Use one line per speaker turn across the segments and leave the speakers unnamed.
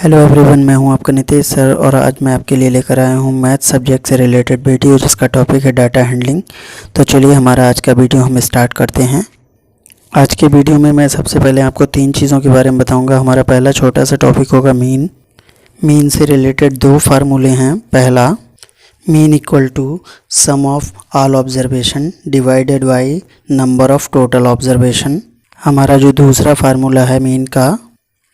Hello everyone, मैं हूं आपका नितेश सर और आज मैं आपके लिए लेकर आया हूं मैथ सब्जेक्ट से रिलेटेड वीडियो जिसका टॉपिक है डाटा हैंडलिंग। तो चलिए हमारा आज का वीडियो हम स्टार्ट करते हैं। आज के वीडियो में मैं सबसे पहले आपको तीन चीज़ों के बारे में बताऊंगा। हमारा पहला छोटा सा टॉपिक होगा मीन से रिलेटेड दो फार्मूले हैं। पहला, mean equal to sum of all observation divided by number of total observation. हमारा जो दूसरा फार्मूला है मीन का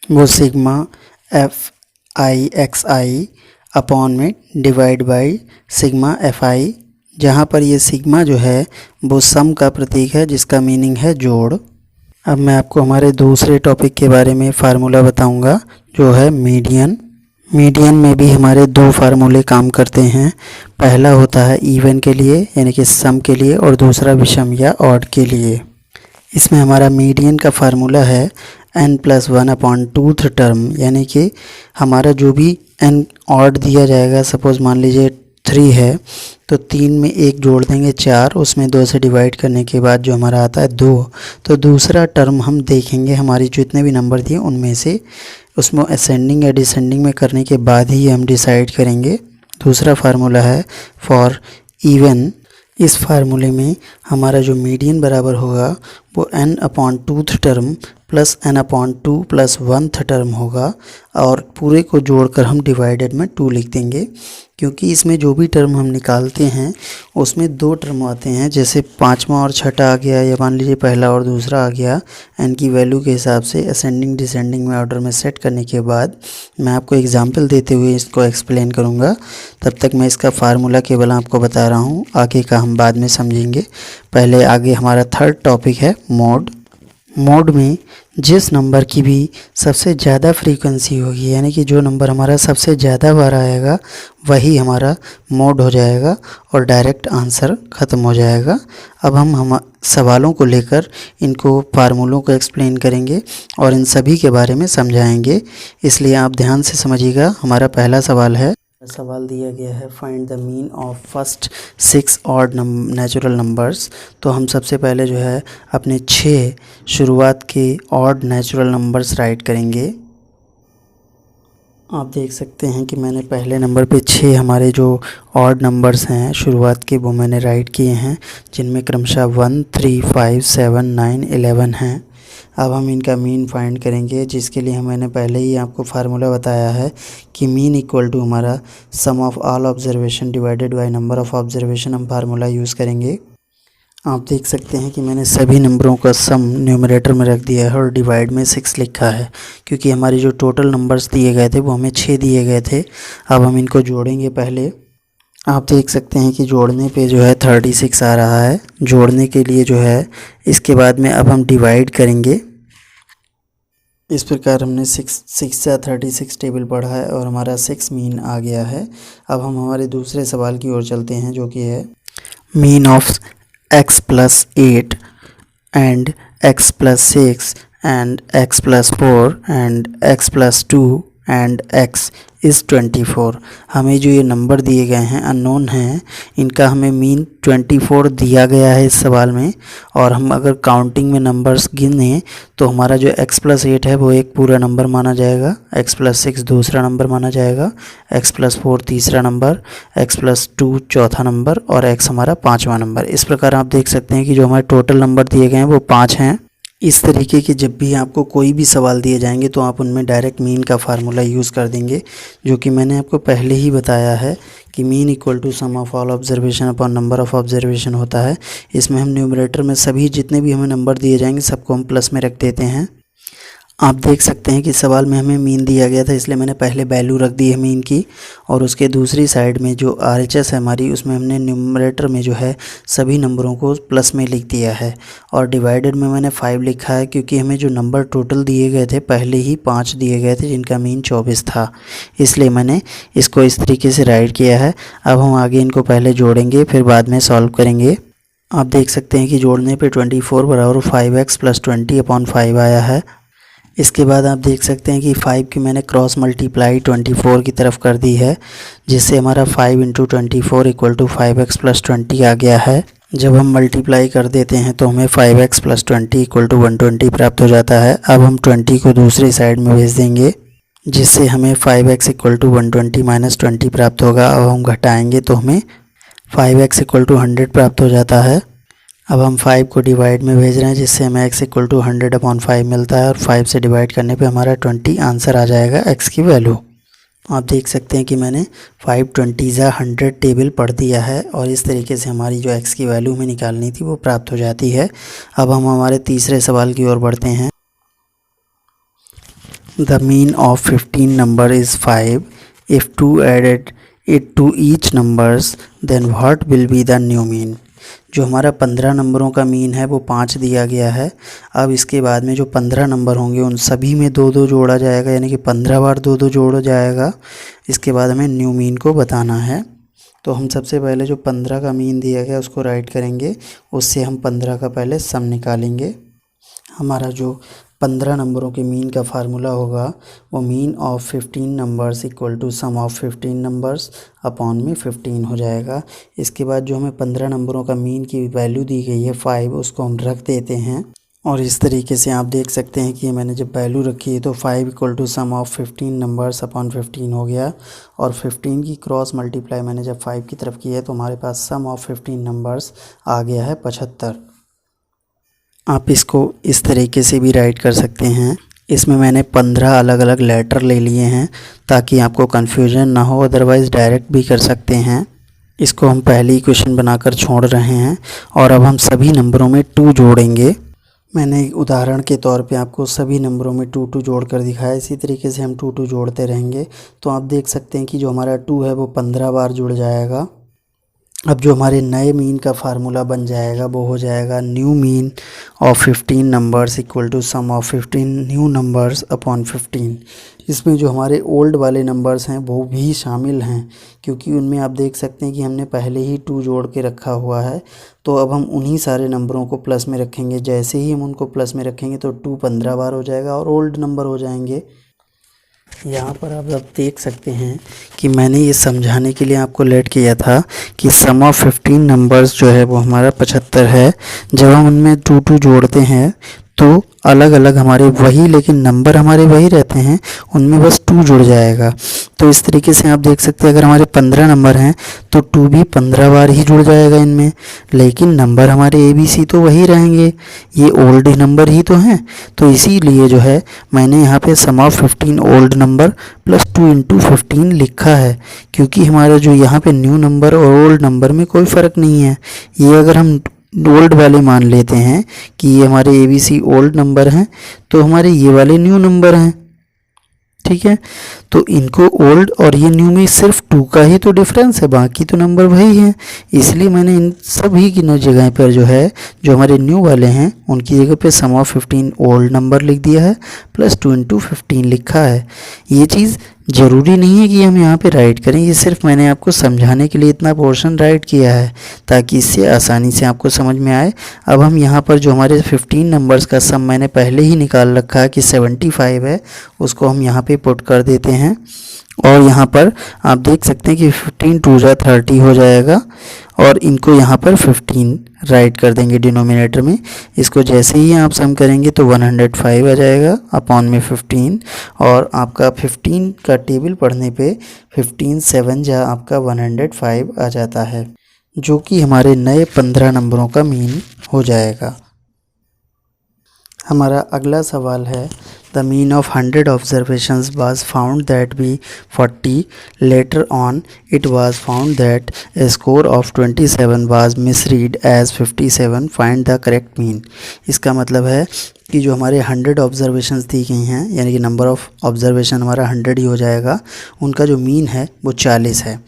वो सिग्मा FI/XI अपॉन में डिवाइड बाई सिग्मा FI, जहाँ पर ये सिग्मा जो है वो सम का प्रतीक है जिसका मीनिंग है जोड़। अब मैं आपको हमारे दूसरे टॉपिक के बारे में फार्मूला बताऊंगा जो है मीडियन। मीडियन में भी हमारे दो फार्मूले काम करते हैं। पहला होता है इवन के लिए यानी कि सम के लिए और दूसरा विषम या ऑड के लिए। इसमें हमारा मीडियन का फार्मूला है n+1/2th टर्म, यानी कि हमारा जो भी n ऑड दिया जाएगा, सपोज़ मान लीजिए 3 है तो 3 में 1 जोड़ देंगे 4, उसमें 2 से डिवाइड करने के बाद जो हमारा आता है 2, तो दूसरा टर्म हम देखेंगे हमारी जितने भी नंबर दिए उनमें से उसमें असेंडिंग या डिसेंडिंग में करने के बाद ही हम डिसाइड करेंगे। दूसरा फार्मूला है फॉर इवन। इस फार्मूले में हमारा जो मीडियन बराबर होगा वो n/2th term plus n/2 plus 1th term होगा और पूरे को जोड़कर हम डिवाइडेड में 2 लिख देंगे, क्योंकि इसमें जो भी टर्म हम निकालते हैं उसमें 2 टर्म आते हैं। जैसे पाँचवा और छठा आ गया या मान लीजिए पहला और दूसरा आ गया, n की वैल्यू के हिसाब से असेंडिंग डिसेंडिंग में ऑर्डर में सेट करने के बाद मैं आपको एग्जांपल देते हुए इसको एक्सप्लेन करूँगा। तब तक मैं इसका फार्मूला केवल आपको बता रहा हूँ, आगे का हम बाद में समझेंगे। पहले आगे हमारा थर्ड टॉपिक है मोड। मोड में जिस नंबर की भी सबसे ज़्यादा फ्रीक्वेंसी होगी, यानी कि जो नंबर हमारा सबसे ज़्यादा बार आएगा वही हमारा मोड हो जाएगा और डायरेक्ट आंसर ख़त्म हो जाएगा। अब हम सवालों को लेकर इनको फार्मूलों को एक्सप्लेन करेंगे और इन सभी के बारे में समझाएंगे, इसलिए आप ध्यान से समझिएगा। हमारा पहला सवाल है, सवाल दिया गया है find the mean of first 6 odd natural numbers. तो हम सबसे पहले जो है अपने 6 शुरुआत के ऑड नेचुरल नंबर्स राइट करेंगे। आप देख सकते हैं कि मैंने पहले नंबर पे 6 हमारे जो ऑड नंबर्स हैं शुरुआत के वो मैंने राइट किए हैं, जिनमें क्रमशः 1, 3, 5, 7, 9, 11 हैं। अब हम इनका मीन फाइंड करेंगे, जिसके लिए मैंने पहले ही आपको फार्मूला बताया है कि मीन इक्वल टू हमारा sum of all observation divided by number of observation हम फार्मूला यूज़ करेंगे। आप देख सकते हैं कि मैंने सभी नंबरों का सम न्यूमरेटर में रख दिया है और डिवाइड में 6 लिखा है, क्योंकि हमारे जो टोटल नंबर्स दिए गए थे वो हमें 6 दिए गए थे। अब हम इनको जोड़ेंगे। पहले आप देख सकते हैं कि जोड़ने पे जो है 36 आ रहा है, जोड़ने के लिए जो है। इसके बाद में अब हम डिवाइड करेंगे। इस प्रकार हमने 6 से 36 टेबल पढ़ा है और हमारा 6 मीन आ गया है। अब हम हमारे दूसरे सवाल की ओर चलते हैं, जो कि है mean of x+8 and x+6 and x+4 and x+2 and x is 24। हमें जो ये नंबर दिए गए हैं अननोन हैं, इनका हमें मीन 24 दिया गया है इस सवाल में। और हम अगर काउंटिंग में नंबर्स गिने तो हमारा जो x+8 है वो एक पूरा नंबर माना जाएगा, x+6 दूसरा नंबर माना जाएगा, x+4 तीसरा नंबर, x+2 चौथा नंबर और x हमारा 5वां नंबर। इस प्रकार आप देख सकते हैं कि जो हमारे टोटल नंबर दिए गए हैं वो 5 हैं। इस तरीके के जब भी आपको कोई भी सवाल दिए जाएंगे तो आप उनमें डायरेक्ट मीन का फार्मूला यूज़ कर देंगे, जो कि मैंने आपको पहले ही बताया है कि mean equal to sum of all observation upon number of observation होता है। इसमें हम न्यूमरेटर में सभी जितने भी हमें नंबर दिए जाएंगे सबको हम प्लस में रख देते हैं। आप देख सकते हैं कि सवाल में हमें मीन दिया गया था, इसलिए मैंने पहले वैल्यू रख दी है मीन की, और उसके दूसरी साइड में जो RHS है हमारी उसमें हमने न्यूमरेटर में जो है सभी नंबरों को प्लस में लिख दिया है। और डिवाइडेड में मैंने 5 लिखा है, क्योंकि हमें जो नंबर टोटल दिए गए थे पहले ही 5 दिए गए थे जिनका मीन 24 था, इसलिए मैंने इसको इस तरीके से राइट किया है। अब हम आगे इनको पहले जोड़ेंगे फिर बाद में सॉल्व करेंगे। आप देख सकते हैं कि जोड़ने पर 24 बराबर 5x + 20/5 आया है। इसके बाद आप देख सकते हैं कि 5 की मैंने क्रॉस मल्टीप्लाई 24 की तरफ कर दी है, जिससे हमारा 5 × 24 = 5x + 20 आ गया है। जब हम मल्टीप्लाई कर देते हैं तो हमें 5x + 20 = 120 प्राप्त हो जाता है। अब हम 20 को दूसरी साइड में भेज देंगे। जिससे हमें 5x इक्वल टू 120 माइनस 20 प्राप्त होगा। अब हम घटाएंगे तो हमें 5x इक्वल टू 100 प्राप्त हो जाता है। अब हम 5 को डिवाइड में भेज रहे हैं, जिससे हमें x इक्वल टू 100/5 मिलता है और 5 से डिवाइड करने पे हमारा 20 आंसर आ जाएगा x की वैल्यू। आप देख सकते हैं कि मैंने 5/20 टेबल पढ़ दिया है और इस तरीके से हमारी जो x की वैल्यू हमें निकालनी थी वो प्राप्त हो जाती है। अब हम हमारे तीसरे सवाल की ओर बढ़ते हैं। The mean of 15 number is 5. If 2 added it to each numbers, then what will be the new mean? जो हमारा 15 नंबरों का मीन है वो 5 दिया गया है। अब इसके बाद में जो 15 नंबर होंगे उन सभी में 2-2 जोड़ा जाएगा, यानी कि 15 बार 2-2 जोड़ा जाएगा। इसके बाद हमें न्यू मीन को बताना है। तो हम सबसे पहले जो 15 का मीन दिया गया उसको राइट करेंगे, उससे हम 15 का पहले सम निकालेंगे। हमारा जो 15 नंबरों के मीन का फार्मूला होगा वो mean of 15 numbers equal to sum of 15 numbers upon में 15 हो जाएगा। इसके बाद जो हमें 15 नंबरों का मीन की वैल्यू दी गई है 5, उसको हम रख देते हैं और इस तरीके से आप देख सकते हैं कि मैंने जब वैल्यू रखी है तो 5 equal to sum of 15 numbers upon 15 हो गया और 15 की क्रॉस मल्टीप्लाई मैंने जब 5 की तरफ की है तो हमारे पास सम ऑफ 15 नंबर्स आ गया है 75। आप इसको इस तरीके से भी राइट कर सकते हैं। इसमें मैंने 15 अलग अलग लेटर ले लिए हैं ताकि आपको कन्फ्यूजन ना हो, अदरवाइज़ डायरेक्ट भी कर सकते हैं। इसको हम पहले ही क्वेश्चन बनाकर छोड़ रहे हैं और अब हम सभी नंबरों में 2 जोड़ेंगे। मैंने एक उदाहरण के तौर पे आपको सभी नंबरों में 2-2 जोड़ कर दिखाया। इसी तरीके से हम 2-2 जोड़ते रहेंगे। तो आप देख सकते हैं कि जो हमारा 2 है वो 15 बार जुड़ जाएगा। अब जो हमारे नए मीन का फार्मूला बन जाएगा वो हो जाएगा new mean of 15 numbers equal to sum of 15 new numbers upon 15। इसमें जो हमारे ओल्ड वाले नंबर्स हैं वो भी शामिल हैं, क्योंकि उनमें आप देख सकते हैं कि हमने पहले ही 2 जोड़ के रखा हुआ है। तो अब हम उन्हीं सारे नंबरों को प्लस में रखेंगे। जैसे ही हम उनको प्लस में रखेंगे तो 2 15 बार हो जाएगा और ओल्ड नंबर हो जाएंगे। यहाँ पर आप देख सकते हैं कि मैंने ये समझाने के लिए आपको लेट किया था कि सम ऑफ 15 नंबर्स जो है वो हमारा 75 है। जब हम उनमें 2-2 जोड़ते हैं तो अलग अलग हमारे वही, लेकिन नंबर हमारे वही रहते हैं, उनमें बस 2 जुड़ जाएगा। तो इस तरीके से आप देख सकते हैं अगर हमारे 15 नंबर हैं तो 2 भी 15 बार ही जुड़ जाएगा इनमें, लेकिन नंबर हमारे ABC तो वही रहेंगे, ये ओल्ड नंबर ही तो हैं। तो इसीलिए जो है मैंने यहाँ पे sum of 15 old number plus 2 into 15 लिखा है, क्योंकि हमारा जो यहाँ पे न्यू नंबर और ओल्ड नंबर में कोई फ़र्क नहीं है। ये अगर हम ओल्ड वाले मान लेते हैं कि ये हमारे ABC ओल्ड नंबर हैं तो हमारे ये वाले न्यू नंबर हैं, ठीक है। तो इनको ओल्ड और ये न्यू में सिर्फ 2 का ही तो डिफरेंस है, बाकी तो नंबर वही हैं। इसलिए मैंने इन सभी की जगह पर जो है जो हमारे न्यू वाले हैं उनकी जगह पे सम ऑफ 15 ओल्ड नंबर लिख दिया है प्लस 2 इंटू 15 लिखा है। ये चीज़ ज़रूरी नहीं है कि हम यहाँ पे राइट करें, ये सिर्फ मैंने आपको समझाने के लिए इतना पोर्शन राइट किया है ताकि इससे आसानी से आपको समझ में आए। अब हम यहाँ पर जो हमारे 15 नंबर्स का सम मैंने पहले ही निकाल रखा है कि 75 है, उसको हम यहाँ पे पुट कर देते हैं और यहाँ पर आप देख सकते हैं कि 15 2 जा 30 हो जाएगा और इनको यहाँ पर 15 राइट कर देंगे डिनोमिनेटर में। इसको जैसे ही आप सम करेंगे तो 105 आ जाएगा अपॉन में 15 और आपका 15 का टेबल पढ़ने पे 15 7 जा आपका 105 आ जाता है, जो कि हमारे नए 15 नंबरों का मीन हो जाएगा। हमारा अगला सवाल है the mean of 100 observations was found that be 40। Later on it was found that a score of 27 was misread as 57। Find the correct mean. इसका मतलब है कि जो हमारे 100 ऑब्जर्वेशंस दी गई हैं, यानी कि नंबर ऑफ़ ऑब्जर्वेशन हमारा 100 ही हो जाएगा, उनका जो मीन है वो 40 है।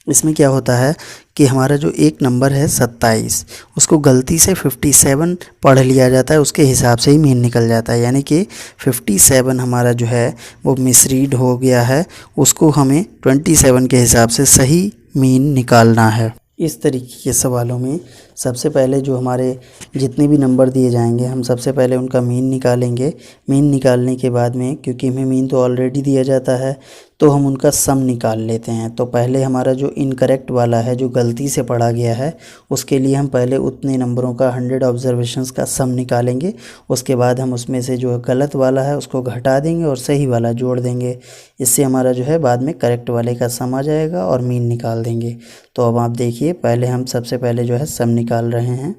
इसमें क्या होता है कि हमारा जो एक नंबर है 27, उसको गलती से 57 पढ़ लिया जाता है, उसके हिसाब से ही मीन निकल जाता है, यानी कि 57 हमारा जो है वो मिसरीड हो गया है, उसको हमें 27 के हिसाब से सही मीन निकालना है। इस तरीके के सवालों में सबसे पहले जो हमारे जितने भी नंबर दिए जाएंगे हम सबसे पहले उनका मीन निकालेंगे। मीन निकालने के बाद में, क्योंकि हमें मीन तो ऑलरेडी दिया जाता है, तो हम उनका सम निकाल लेते हैं। तो पहले हमारा जो इनकरेक्ट वाला है, जो गलती से पढ़ा गया है, उसके लिए हम पहले उतने नंबरों का 100 ऑब्जर्वेशंस का सम निकालेंगे। उसके बाद हम उसमें से जो गलत वाला है उसको घटा देंगे और सही वाला जोड़ देंगे। इससे हमारा जो है बाद में करेक्ट वाले का सम आ जाएगा और मीन निकाल देंगे। तो अब आप देखिए, पहले हम सबसे पहले जो है सम निकाल रहे हैं।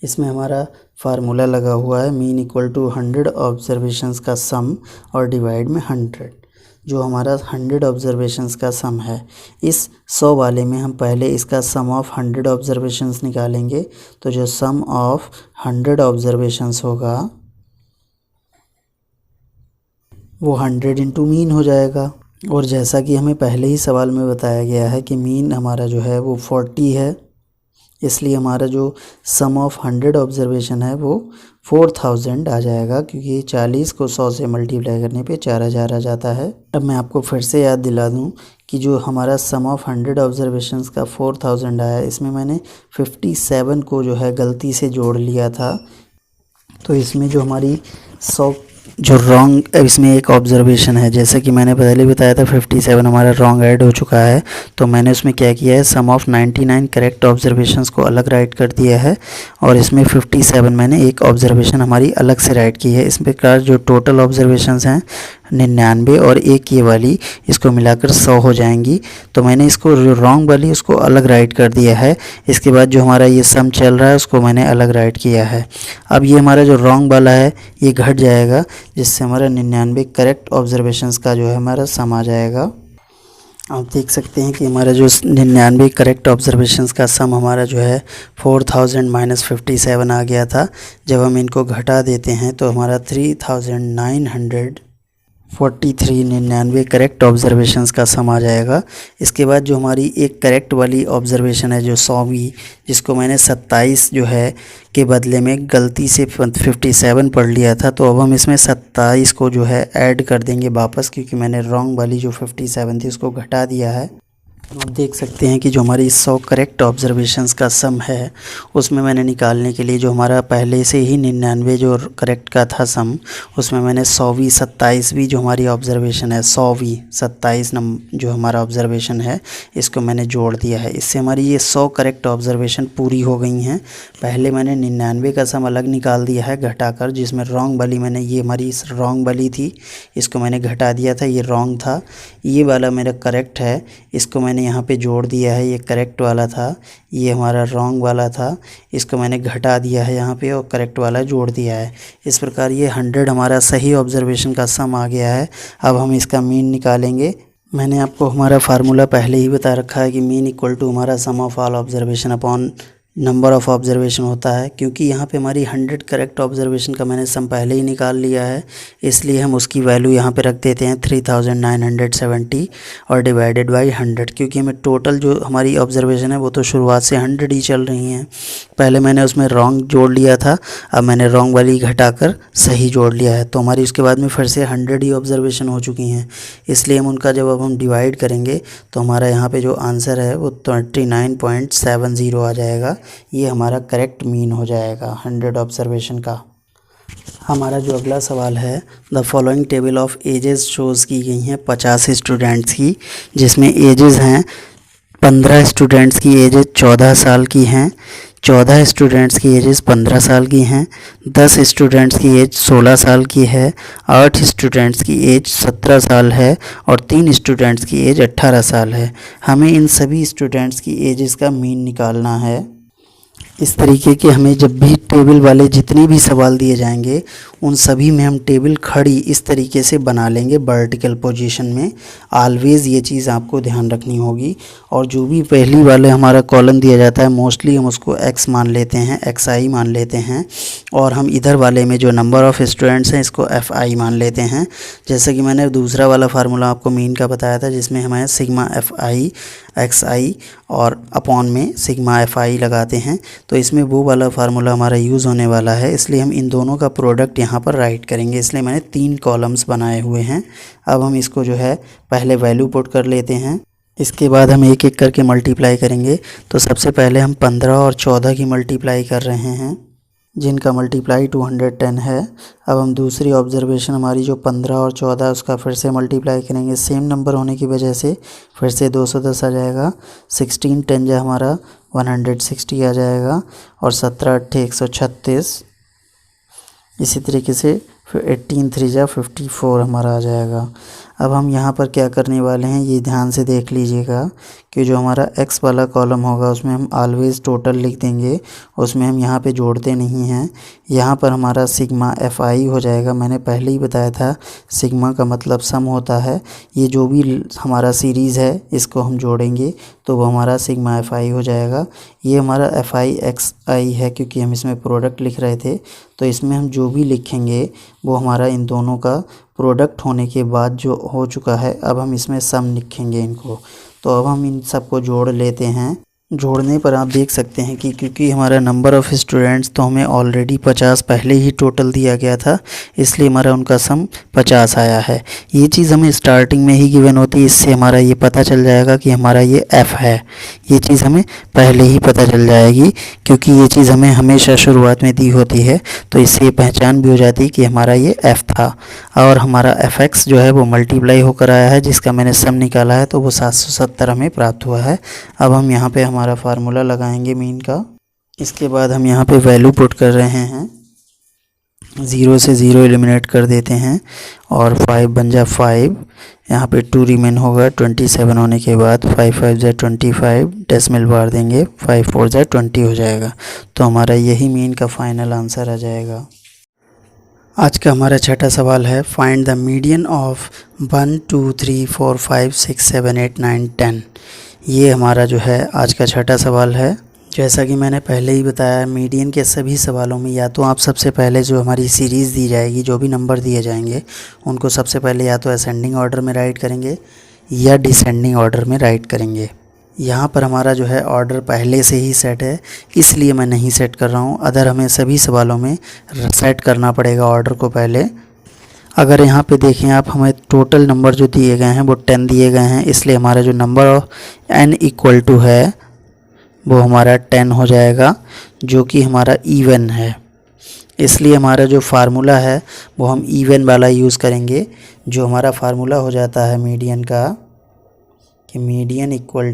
इसमें हमारा फार्मूला लगा हुआ है मीन इक्वल टू 100 ऑब्जर्वेशंस का सम और डिवाइड में 100। जो हमारा 100 ऑब्जर्वेशंस का सम है, इस 100 वाले में हम पहले इसका सम ऑफ 100 ऑब्जर्वेशंस निकालेंगे। तो जो सम ऑफ 100 ऑब्जर्वेशंस होगा वो 100 इंटू मीन हो जाएगा। और जैसा कि हमें पहले ही सवाल में बताया गया है कि मीन हमारा जो है वो 40 है, इसलिए हमारा जो सम ऑफ 100 ऑब्जर्वेशन है वो 4000 आ जाएगा, क्योंकि 40 को 100 से मल्टीप्लाई करने पे 4000 आ जाता है। अब मैं आपको फिर से याद दिला दूं कि जो हमारा सम ऑफ 100 ऑब्जर्वेशंस का 4000 आया, इसमें मैंने 57 को जो है गलती से जोड़ लिया था। तो इसमें जो हमारी 100 जो रॉन्ग, इसमें एक ऑब्जर्वेशन है, जैसे कि मैंने पहले बताया था 57 हमारा रॉन्ग ऐड हो चुका है। तो मैंने उसमें क्या किया है, सम ऑफ 99 करेक्ट ऑब्जर्वेशंस को अलग राइट कर दिया है और इसमें 57 मैंने एक ऑब्जर्वेशन हमारी अलग से राइट की है। इस प्रकार जो टोटल ऑब्जर्वेशंस हैं 99 और एक ये वाली, इसको मिलाकर 100 हो जाएंगी। तो मैंने इसको जो रॉन्ग वाली उसको अलग राइट कर दिया है। इसके बाद जो हमारा ये सम चल रहा है उसको मैंने अलग राइट किया है। अब ये हमारा जो रॉन्ग वाला है ये घट जाएगा, जिससे हमारा 99 करेक्ट ऑब्जर्वेशंस का जो है हमारा सम आ जाएगा। आप देख सकते हैं कि हमारा जो 99 करेक्ट ऑब्जर्वेशंस का सम हमारा जो है 4000 माइनस 57 आ गया था। जब हम इनको घटा देते हैं तो हमारा 3943 99 करेक्ट ऑब्जर्वेशंस का सम आ जाएगा। इसके बाद जो हमारी एक करेक्ट वाली ऑब्जर्वेशन है जो 100वीं, जिसको मैंने 27 जो है के बदले में गलती से 57 पढ़ लिया था, तो अब हम इसमें 27 को जो है ऐड कर देंगे वापस, क्योंकि मैंने रॉन्ग वाली जो 57 थी उसको घटा दिया है। आप देख सकते हैं कि जो हमारी 100 करेक्ट ऑब्जर्वेशंस का सम है उसमें मैंने निकालने के लिए जो हमारा पहले से ही 99 जो करेक्ट का था सम, उसमें मैंने 100वीं 27वीं जो हमारी ऑब्जर्वेशन है, 100वीं 27 नंबर जो हमारा ऑब्जर्वेशन है, इसको मैंने जोड़ दिया है। इससे हमारी ये 100 करेक्ट ऑब्जर्वेशन पूरी हो गई हैं। पहले मैंने 99 का सम अलग निकाल दिया है घटाकर, जिसमें रॉन्ग वाली मैंने, ये हमारी रॉन्ग वाली थी, इसको मैंने घटा दिया था, ये रॉन्ग था। ये वाला मेरा करेक्ट है, इसको मैंने यहाँ पे जोड़ दिया है, ये करेक्ट वाला था। ये हमारा रॉन्ग वाला था, इसको मैंने घटा दिया है यहाँ पे और करेक्ट वाला जोड़ दिया है। इस प्रकार ये 100 हमारा सही ऑब्जर्वेशन का सम आ गया है। अब हम इसका मीन निकालेंगे। मैंने आपको हमारा फार्मूला पहले ही बता रखा है कि मीन इक्वल टू हमारा sum of all observation upon number of observation होता है। क्योंकि यहाँ पे हमारी 100 करेक्ट ऑब्जर्वेशन का मैंने सम पहले ही निकाल लिया है, इसलिए हम उसकी वैल्यू यहाँ पे रख देते हैं 3970 और डिवाइडेड बाई 100। क्योंकि हमें टोटल जो हमारी ऑब्जर्वेशन है वो तो शुरुआत से 100 ही चल रही हैं। पहले मैंने उसमें रॉन्ग जोड़ लिया था, अब मैंने रॉन्ग वाली घटाकर सही जोड़ लिया है, तो हमारी उसके बाद में फिर से 100 ही ऑब्जर्वेशन हो चुकी हैं। इसलिए हम उनका जब अब हम डिवाइड करेंगे तो हमारा यहाँ पे जो आंसर है वो 39.70 आ जाएगा। ये हमारा करेक्ट मीन हो जाएगा 100 ऑब्जर्वेशन का। हमारा जो अगला सवाल है, the following table of ages shows की गई हैं 50 स्टूडेंट्स की, जिसमें एजेस हैं 15 स्टूडेंट्स की एजेस 14 साल की हैं, 14 स्टूडेंट्स की एजेस 15 साल की हैं, 10 स्टूडेंट्स की एज 16 साल की है, 8 स्टूडेंट्स की एज 17 साल है और 3 स्टूडेंट्स की एज 18 साल है। हमें इन सभी स्टूडेंट्स की एजेस का मीन निकालना है। इस तरीके के हमें जब भी टेबल वाले जितने भी सवाल दिए जाएंगे उन सभी में हम टेबल खड़ी इस तरीके से बना लेंगे वर्टिकल पोजीशन में। ऑलवेज़ ये चीज़ आपको ध्यान रखनी होगी। और जो भी पहली वाले हमारा कॉलम दिया जाता है मोस्टली हम उसको एक्स मान लेते हैं, XI मान लेते हैं, और हम इधर वाले में जो नंबर ऑफ़ स्टूडेंट्स हैं इसको FI मान लेते हैं। जैसे कि मैंने दूसरा वाला फार्मूला आपको मीन का बताया था, जिसमें हमें सिग्मा FI XI और अपॉन में सिग्मा FI लगाते हैं, तो इसमें वो वाला फार्मूला हमारा यूज़ होने वाला है। इसलिए हम इन दोनों का प्रोडक्ट यहाँ पर राइट करेंगे, इसलिए मैंने 3 कॉलम्स बनाए हुए हैं। अब हम इसको जो है पहले वैल्यू पुट कर लेते हैं। इसके बाद हम एक एक करके मल्टीप्लाई करेंगे। तो सबसे पहले हम 15 और 14 की मल्टीप्लाई कर रहे हैं, जिनका मल्टीप्लाई 210 है। अब हम दूसरी ऑब्जर्वेशन हमारी जो 15 और 14 उसका फिर से मल्टीप्लाई करेंगे। सेम नंबर होने की वजह से फिर से 210 आ जाएगा। 16 10 जा हमारा 160 आ जाएगा और 17 8 136। इसी तरीके से फिर 18 3 जा 54 हमारा आ जाएगा। अब हम यहाँ पर क्या करने वाले हैं ये ध्यान से देख लीजिएगा कि जो हमारा x वाला कॉलम होगा उसमें हम ऑलवेज़ टोटल लिख देंगे, उसमें हम यहाँ पे जोड़ते नहीं हैं। यहाँ पर हमारा सिग्मा FI हो जाएगा। मैंने पहले ही बताया था सिग्मा का मतलब सम होता है। ये जो भी हमारा सीरीज़ है इसको हम जोड़ेंगे तो वो हमारा सिग्मा FI हो जाएगा। ये हमारा FI XI है क्योंकि हम इसमें प्रोडक्ट लिख रहे थे, तो इसमें हम जो भी लिखेंगे वो हमारा इन दोनों का प्रोडक्ट होने के बाद जो हो चुका है। अब हम इसमें सम लिखेंगे इनको। तो अब हम इन सब को जोड़ लेते हैं। जोड़ने पर आप देख सकते हैं कि क्योंकि हमारा नंबर ऑफ़ स्टूडेंट्स तो हमें ऑलरेडी 50 पहले ही टोटल दिया गया था, इसलिए हमारा उनका सम 50 आया है। ये चीज़ हमें स्टार्टिंग में ही गिवन होती है, इससे हमारा ये पता चल जाएगा कि हमारा ये F है। ये चीज़ हमें पहले ही पता चल जाएगी क्योंकि ये चीज़ हमें हमेशा शुरुआत में दी होती है, तो इससे ये पहचान भी हो जाती है कि हमारा ये F था। और हमारा FX जो है वो मल्टीप्लाई होकर आया है, जिसका मैंने सम निकाला है, तो वो 770 हमें प्राप्त हुआ है। अब हम यहाँ पे हमारा फार्मूला लगाएंगे मीन का। इसके बाद हम यहाँ पे वैल्यू पुट कर रहे हैं। 0 से 0 एलिमिनेट कर देते हैं और 5 बन जा 5। यहाँ पे 2 रिमेन होगा 27 होने के बाद। 5 5 जा 25, डेसिमल बार देंगे, 5 4 जा 20 हो जाएगा। तो हमारा यही मीन का फाइनल आंसर आ जाएगा। आज का हमारा छठा सवाल है, फाइंड द मीडियन ऑफ 1 2 3 4 5 6 7 8 9 10। ये हमारा जो है आज का छठा सवाल है। जैसा कि मैंने पहले ही बताया, मीडियन के सभी सवालों में या तो आप सबसे पहले जो हमारी सीरीज़ दी जाएगी, जो भी नंबर दिए जाएंगे उनको सबसे पहले या तो असेंडिंग ऑर्डर में राइट करेंगे या डिसेंडिंग ऑर्डर में राइट करेंगे। यहाँ पर हमारा जो है ऑर्डर पहले से ही सेट है, इसलिए मैं नहीं सेट कर रहा हूँ। अदर हमें सभी सवालों में सेट करना पड़ेगा ऑर्डर को पहले। अगर यहाँ पे देखें आप, हमें टोटल नंबर जो दिए गए हैं वो 10 दिए गए हैं, इसलिए हमारा जो number of n equal to है वो हमारा 10 हो जाएगा, जो कि हमारा इवन है। इसलिए हमारा जो फार्मूला है वो हम इवन वाला यूज़ करेंगे। जो हमारा फार्मूला हो जाता है मीडियन का, कि median equal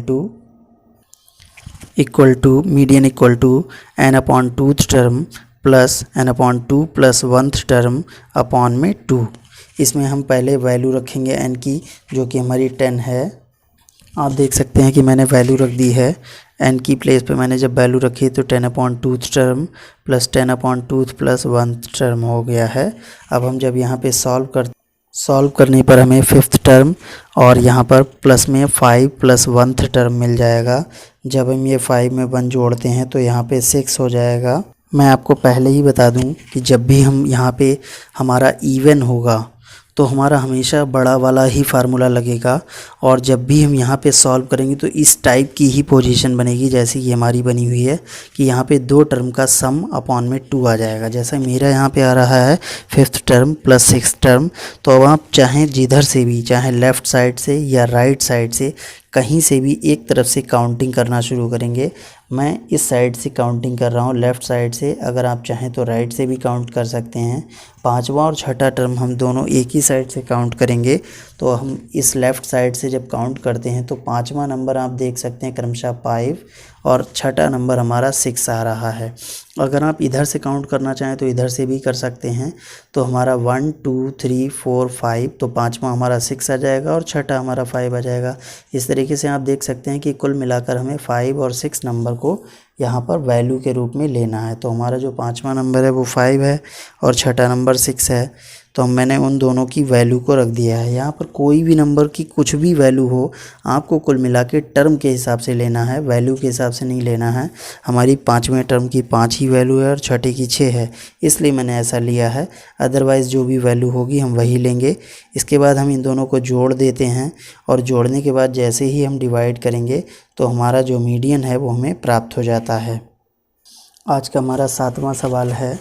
to n upon 2th term plus n upon 2 plus 1th term upon में 2। इसमें हम पहले वैल्यू रखेंगे n की, जो कि हमारी 10 है। आप देख सकते हैं कि मैंने वैल्यू रख दी है n की प्लेस पे। मैंने जब वैल्यू रखी तो 10 upon 2th term plus 10 upon 2th plus 1th term हो गया है। अब हम जब यहाँ पे सॉल्व करने पर हमें 5th टर्म और यहाँ पर प्लस में 5 प्लस 1th टर्म मिल जाएगा। जब हम ये 5 में 1 जोड़ते हैं तो यहाँ पे 6 हो जाएगा। मैं आपको पहले ही बता दूं कि जब भी हम यहाँ पे हमारा इवन होगा तो हमारा हमेशा बड़ा वाला ही फार्मूला लगेगा, और जब भी हम यहाँ पे सॉल्व करेंगे तो इस टाइप की ही पोजीशन बनेगी जैसी ये हमारी बनी हुई है, कि यहाँ पे 2 टर्म का सम अपॉन में 2 आ जाएगा। जैसा मेरा यहाँ पे आ रहा है 5th term plus 6th term. तो अब आप चाहें जिधर से भी, चाहे लेफ़्ट साइड से या राइट साइड से, कहीं से भी एक तरफ से काउंटिंग करना शुरू करेंगे। मैं इस साइड से काउंटिंग कर रहा हूँ, लेफ़्ट साइड से। अगर आप चाहें तो राइट से भी काउंट कर सकते हैं। 5वां और छठा टर्म हम दोनों एक ही साइड से काउंट करेंगे। तो हम इस लेफ़्ट साइड से जब काउंट करते हैं तो 5वां नंबर आप देख सकते हैं क्रमशः 5 और छठा नंबर हमारा 6 आ रहा है। अगर आप इधर से काउंट करना चाहें तो इधर से भी कर सकते हैं। तो हमारा 1 2 3 4 5, तो 5वां हमारा 6 आ जाएगा और छठा हमारा 5 आ जाएगा। इस तरीके से आप देख सकते हैं कि कुल मिलाकर हमें 5 और 6 नंबर को यहाँ पर वैल्यू के रूप में लेना है। तो हमारा जो 5वां नंबर है वो 5 है और छठा नंबर 6 है। तो मैंने उन दोनों की वैल्यू को रख दिया है। यहाँ पर कोई भी नंबर की कुछ भी वैल्यू हो, आपको कुल मिला के टर्म के हिसाब से लेना है, वैल्यू के हिसाब से नहीं लेना है। हमारी 5वें टर्म की 5 ही वैल्यू है और छठे की 6 है, इसलिए मैंने ऐसा लिया है। अदरवाइज़ जो भी वैल्यू होगी हम वही लेंगे। इसके बाद हम इन दोनों को जोड़ देते हैं, और जोड़ने के बाद जैसे ही हम डिवाइड करेंगे तो हमारा जो मीडियन है वो हमें प्राप्त हो जाता है। आज का हमारा 7वां सवाल है,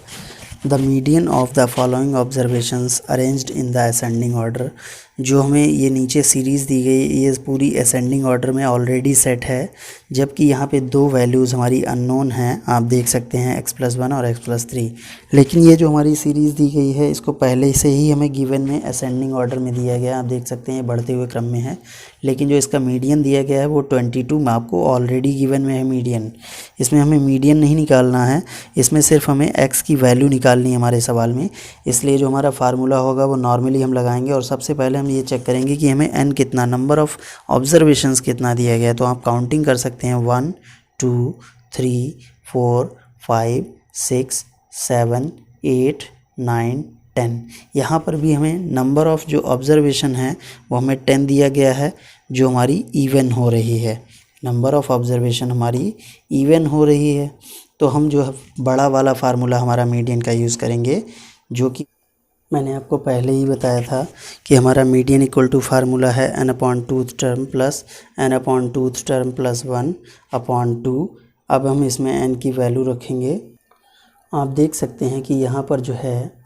the median of the following observations arranged in the ascending order. जो हमें ये नीचे सीरीज़ दी गई ये पूरी असेंडिंग ऑर्डर में ऑलरेडी सेट है, जबकि यहाँ पे दो वैल्यूज़ हमारी अननोन हैं, आप देख सकते हैं x+1 और x+3। लेकिन ये जो हमारी सीरीज़ दी गई है इसको पहले से ही हमें गिवन में असेंडिंग ऑर्डर में दिया गया, आप देख सकते हैं बढ़ते हुए क्रम में है। लेकिन जो इसका मीडियन दिया गया है वो 22 में आपको ऑलरेडी गिवन में है मीडियन। इसमें हमें मीडियन नहीं निकालना है, इसमें सिर्फ हमें x की वैल्यू निकालनी है हमारे सवाल में। इसलिए जो हमारा फार्मूला होगा वो नॉर्मली हम लगाएंगे और सबसे पहले हम ये चेक करेंगे कि हमें n कितना, नंबर ऑफ़ ऑब्जर्वेशंस कितना दिया गया है। तो आप काउंटिंग कर सकते हैं 1 2 3 4 5 6 7 8 9 10। यहाँ पर भी हमें नंबर ऑफ़ जो ऑब्जर्वेशन है वो हमें 10 दिया गया है, जो हमारी इवन हो रही है। नंबर ऑफ़ ऑब्जर्वेशन हमारी इवन हो रही है, तो हम जो है बड़ा वाला फार्मूला हमारा मीडियन का यूज़ करेंगे, जो कि मैंने आपको पहले ही बताया था कि हमारा मीडियन इक्वल टू फार्मूला है n/2th term plus n/2th term plus 1/2। अब हम इसमें n की वैल्यू रखेंगे। आप देख सकते हैं कि यहाँ पर जो है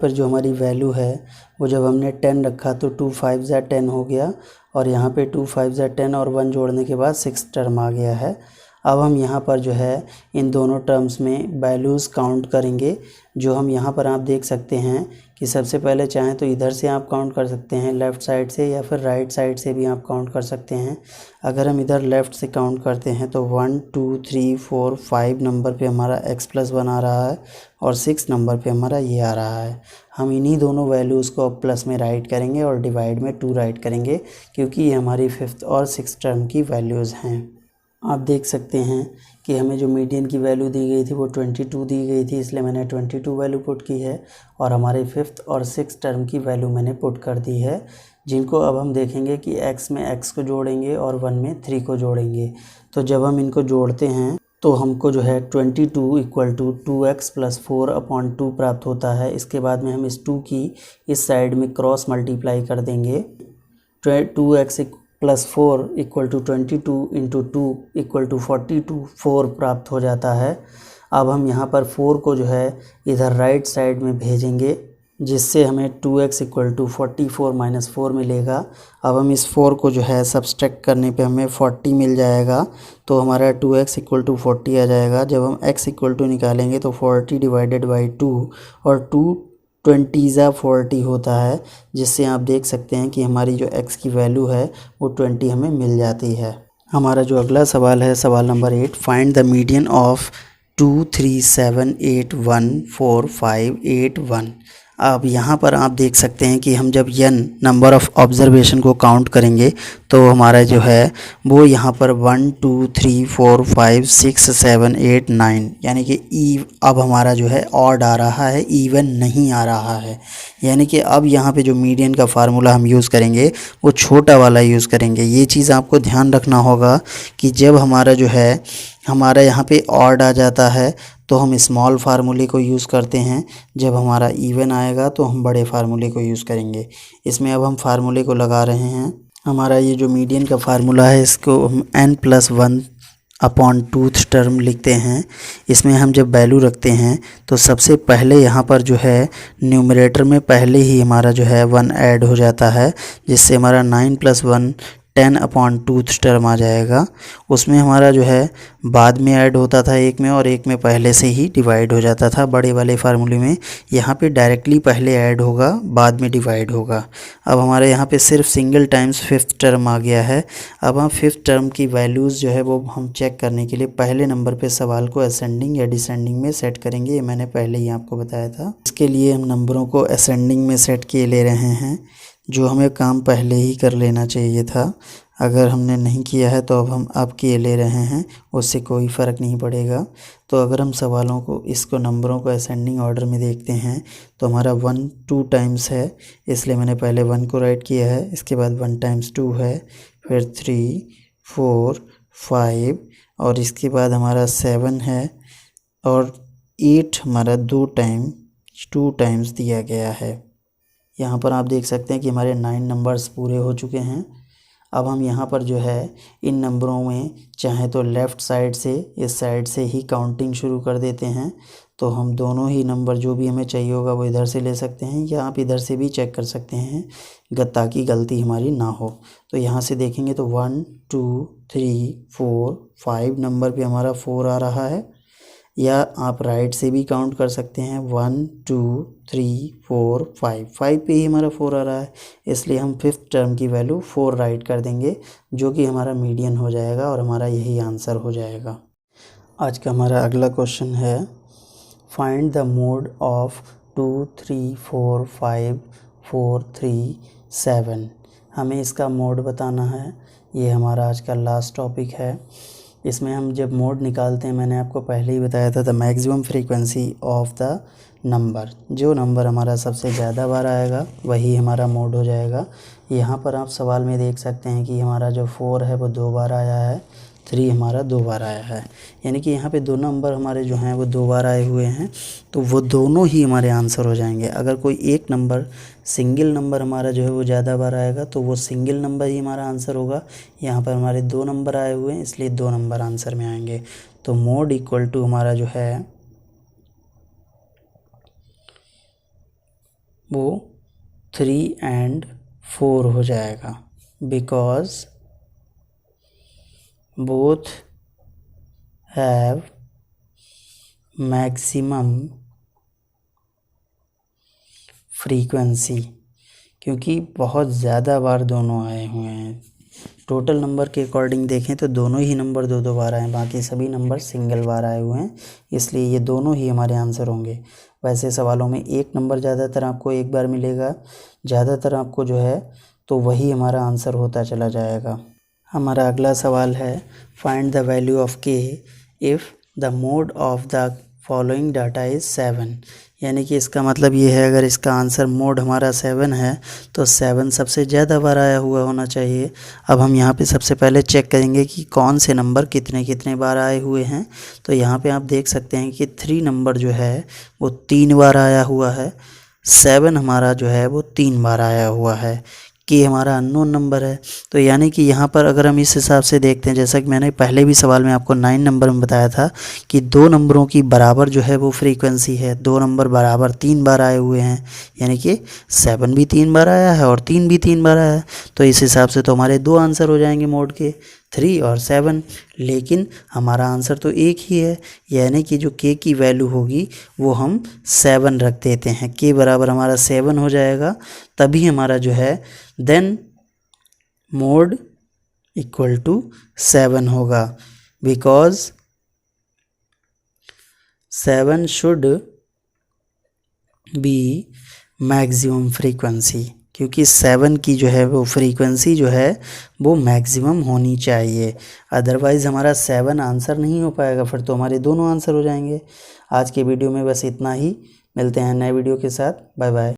जो हमारी वैल्यू है वो जब हमने 10 रखा तो 2 5 ज़ा 10 हो गया, और यहाँ पे 2 5 ज़ा 10 और 1 जोड़ने के बाद 6 टर्म आ गया है। अब हम यहाँ पर जो है इन दोनों टर्म्स में वैल्यूज़ काउंट करेंगे, जो हम यहाँ पर आप देख सकते हैं कि सबसे पहले चाहें तो इधर से आप काउंट कर सकते हैं लेफ़्ट साइड से, या फिर राइट साइड से भी आप काउंट कर सकते हैं। अगर हम इधर लेफ़्ट से काउंट करते हैं तो 1 2 3 4 5 नंबर पे हमारा x+1 आ रहा है और 6 नंबर पे हमारा ये आ रहा है। हम इन्हीं दोनों वैल्यूज़ को अब प्लस में राइट करेंगे और डिवाइड में 2 राइट करेंगे, क्योंकि ये हमारी 5th और 6th टर्म की वैल्यूज़ हैं। आप देख सकते हैं कि हमें जो मीडियन की वैल्यू दी गई थी वो 22 दी गई थी, इसलिए मैंने 22 वैल्यू पुट की है, और हमारे 5th और 6th टर्म की वैल्यू मैंने पुट कर दी है, जिनको अब हम देखेंगे कि x में x को जोड़ेंगे और 1 में 3 को जोड़ेंगे। तो जब हम इनको जोड़ते हैं तो हमको जो है 22 इक्वल टू 2x + 4/2 प्राप्त होता है। इसके बाद में हम इस 2 की इस साइड में क्रॉस मल्टीप्लाई कर देंगे। 2x + 4 equal to 22 × 2 equal to 42 4 प्राप्त हो जाता है। अब हम यहाँ पर 4 को जो है इधर राइट साइड में भेजेंगे, जिससे हमें 2x इक्वल टू 44 - 4 मिलेगा। अब हम इस 4 को जो है सब्सट्रैक्ट करने पे हमें 40 मिल जाएगा, तो हमारा 2x इक्वल टू 40 आ जाएगा। जब हम x इक्वल टू निकालेंगे तो 40 डिवाइडेड बाई 2, और 2 20 ज़ा 40 होता है, जिससे आप देख सकते हैं कि हमारी जो x की वैल्यू है वो 20 हमें मिल जाती है। हमारा जो अगला सवाल है सवाल number 8, find the median of 2 3 7 8 1 4 5 8 1। अब यहाँ पर आप देख सकते हैं कि हम जब n नंबर ऑफ़ ऑब्जर्वेशन को काउंट करेंगे तो हमारा जो है वो यहाँ पर 1 2 3 4 5 6 7 8 9, यानी कि अब हमारा जो है ऑड आ रहा है, इवन नहीं आ रहा है। यानी कि अब यहाँ पे जो मीडियन का फार्मूला हम यूज़ करेंगे वो छोटा वाला यूज़ करेंगे। ये चीज़ आपको ध्यान रखना होगा कि जब हमारा जो है हमारा यहाँ पे ऑड आ जाता है तो हम स्मॉल फार्मूले को यूज़ करते हैं, जब हमारा इवन आएगा तो हम बड़े फार्मूले को यूज़ करेंगे। इसमें अब हम फार्मूले को लगा रहे हैं। हमारा ये जो मीडियन का फार्मूला है इसको हम n+1/2th टर्म लिखते हैं। इसमें हम जब वैल्यू रखते हैं तो सबसे पहले यहाँ पर जो है न्यूमरेटर में पहले ही हमारा जो है 1 ऐड हो जाता है, जिससे हमारा 9 + 1 10/2th टर्म आ जाएगा। उसमें हमारा जो है बाद में ऐड होता था एक में, और एक में पहले से ही डिवाइड हो जाता था बड़े वाले फार्मूले में। यहाँ पे डायरेक्टली पहले ऐड होगा, बाद में डिवाइड होगा। अब हमारे यहाँ पे सिर्फ सिंगल टाइम्स 5th टर्म आ गया है। अब हम 5th टर्म की वैल्यूज़ जो है वो हम चेक करने के लिए पहले नंबर पे सवाल को असेंडिंग या डिसेंडिंग में सेट करेंगे। ये मैंने पहले ही आपको बताया था। इसके लिए हम नंबरों को असेंडिंग में सेट किए ले रहे हैं, जो हमें काम पहले ही कर लेना चाहिए था। अगर हमने नहीं किया है तो अब किए ले रहे हैं, उससे कोई फ़र्क नहीं पड़ेगा। तो अगर हम सवालों को इसको नंबरों को असेंडिंग ऑर्डर में देखते हैं तो हमारा 1 2 टाइम्स है, इसलिए मैंने पहले 1 को राइट किया है। इसके बाद 1 × 2 है, फिर 3 4 5, और इसके बाद हमारा 7 है, और 8 हमारा 2 टाइम्स दिया गया है। यहाँ पर आप देख सकते हैं कि हमारे 9 नंबर्स पूरे हो चुके हैं। अब हम यहाँ पर जो है इन नंबरों में चाहे तो लेफ़्ट साइड से, इस साइड से ही काउंटिंग शुरू कर देते हैं। तो हम दोनों ही नंबर जो भी हमें चाहिए होगा वो इधर से ले सकते हैं, या आप इधर से भी चेक कर सकते हैं ताकि गलती हमारी ना हो। तो यहाँ से देखेंगे तो 1 2 3 4 5 नंबर पे हमारा 4 आ रहा है, या आप राइट से भी काउंट कर सकते हैं 1 2 3 4 5 पे ही हमारा 4 आ रहा है, इसलिए हम फिफ्थ टर्म की वैल्यू 4 राइट कर देंगे, जो कि हमारा मीडियन हो जाएगा और हमारा यही आंसर हो जाएगा। आज का हमारा अगला क्वेश्चन है फाइंड द मोड ऑफ 2 3 4 5 4 3 7। हमें इसका मोड बताना है। ये हमारा आज का लास्ट टॉपिक है। इसमें हम जब मोड निकालते हैं, मैंने आपको पहले ही बताया था, the maximum frequency of the number, जो नंबर हमारा सबसे ज़्यादा बार आएगा वही हमारा मोड हो जाएगा। यहाँ पर आप सवाल में देख सकते हैं कि हमारा जो 4 है वो 2 बार आया है, 3 हमारा 2 बार आया है, यानी कि यहाँ पे दो नंबर हमारे जो हैं वो 2 बार आए हुए हैं, तो वो दोनों ही हमारे आंसर हो जाएंगे। अगर कोई एक नंबर सिंगल नंबर हमारा जो है वो ज़्यादा बार आएगा तो वो सिंगल नंबर ही हमारा आंसर होगा। यहाँ पर हमारे 2 नंबर आए हुए हैं, इसलिए 2 नंबर आंसर में आएंगे। तो मोड इक्वल टू हमारा जो है वो 3 and 4 हो जाएगा, because both have maximum frequency, क्योंकि बहुत ज़्यादा बार दोनों आए हुए हैं। टोटल नंबर के अकॉर्डिंग देखें तो दोनों ही नंबर 2 बार आए हैं, बाकी सभी नंबर सिंगल बार आए हुए हैं, इसलिए ये दोनों ही हमारे आंसर होंगे। वैसे सवालों में एक नंबर ज़्यादातर आपको एक बार मिलेगा, ज़्यादातर आपको जो है तो वही हमारा आंसर होता चला जाएगा। हमारा अगला सवाल है फाइंड द वैल्यू ऑफ के if the mode of the following data is 7। यानी कि इसका मतलब ये है, अगर इसका आंसर मोड हमारा 7 है तो 7 सबसे ज़्यादा बार आया हुआ होना चाहिए। अब हम यहाँ पे सबसे पहले चेक करेंगे कि कौन से नंबर कितने कितने बार आए हुए हैं। तो यहाँ पे आप देख सकते हैं कि 3 नंबर जो है वो 3 बार आया हुआ है, 7 हमारा जो है वो 3 बार आया हुआ है, कि हमारा अननोन नंबर है। तो यानी कि यहाँ पर अगर हम इस हिसाब से देखते हैं, जैसा कि मैंने पहले भी सवाल में आपको 9 नंबर में बताया था कि 2 नंबरों की बराबर जो है वो फ्रीक्वेंसी है, 2 नंबर बराबर 3 बार आए हुए हैं, यानी कि 7 भी 3 बार आया है और 3 भी 3 बार आया है। तो इस हिसाब से तो हमारे 2 आंसर हो जाएंगे मोड के, 3 और 7। लेकिन हमारा आंसर तो एक ही है, यानी कि जो के की वैल्यू होगी वो हम 7 रख देते हैं, के बराबर हमारा 7 हो जाएगा, तभी हमारा जो है देन मोड इक्वल टू 7 होगा, because 7 should be maximum frequency, क्योंकि 7 की जो है वो फ्रीक्वेंसी जो है वो मैक्सिमम होनी चाहिए, अदरवाइज़ हमारा 7 आंसर नहीं हो पाएगा, फिर तो हमारे दोनों आंसर हो जाएंगे। आज के वीडियो में बस इतना ही, मिलते हैं नए वीडियो के साथ, बाय बाय।